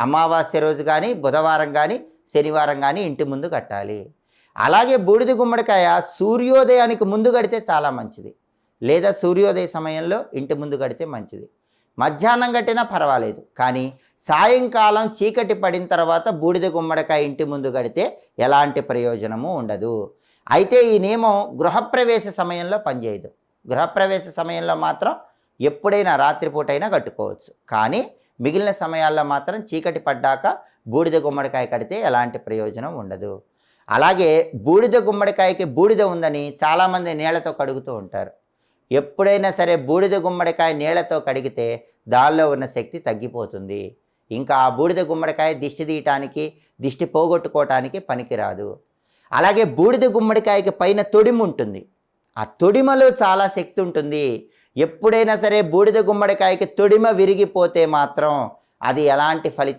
అమావాస్య రోజు కానీ, బుధవారం కానీ, శనివారం కానీ ఇంటి ముందు కట్టాలి. అలాగే బూడిద గుమ్మడికాయ సూర్యోదయానికి ముందు కడితే చాలా మంచిది, లేదా సూర్యోదయ సమయంలో ఇంటి ముందు కడితే మంచిది. మధ్యాహ్నం కట్టినా పర్వాలేదు, కానీ సాయంకాలం చీకటి పడిన తర్వాత బూడిద గుమ్మడికాయ ఇంటి ముందు కడితే ఎలాంటి ప్రయోజనము ఉండదు. అయితే ఈ నియమం గృహప్రవేశ సమయంలో పనిచేయదు. గృహప్రవేశ సమయంలో మాత్రం ఎప్పుడైనా రాత్రిపూటైనా కట్టుకోవచ్చు, కానీ మిగిలిన సమయాల్లో మాత్రం చీకటి పడ్డాక బూడిద గుమ్మడికాయ కడితే ఎలాంటి ప్రయోజనం ఉండదు. అలాగే బూడిద గుమ్మడికాయకి బూడిద ఉందని చాలామంది నీళ్లతో కడుగుతూ ఉంటారు. ఎప్పుడైనా సరే బూడిద గుమ్మడికాయ నీళ్లతో కడిగితే దానిలో ఉన్న శక్తి తగ్గిపోతుంది. ఇంకా ఆ బూడిద గుమ్మడికాయ దిష్టి తీయటానికి, దిష్టి పోగొట్టుకోవటానికి పనికిరాదు. అలాగే బూడిద గుమ్మడికాయకి పైన తొడిమ ఉంటుంది. ఆ తొడిమలో చాలా శక్తి ఉంటుంది. ఎప్పుడైనా సరే బూడిద గుమ్మడికాయకి తొడిమ విరిగిపోతే మాత్రం అది ఎలాంటి ఫలితాలు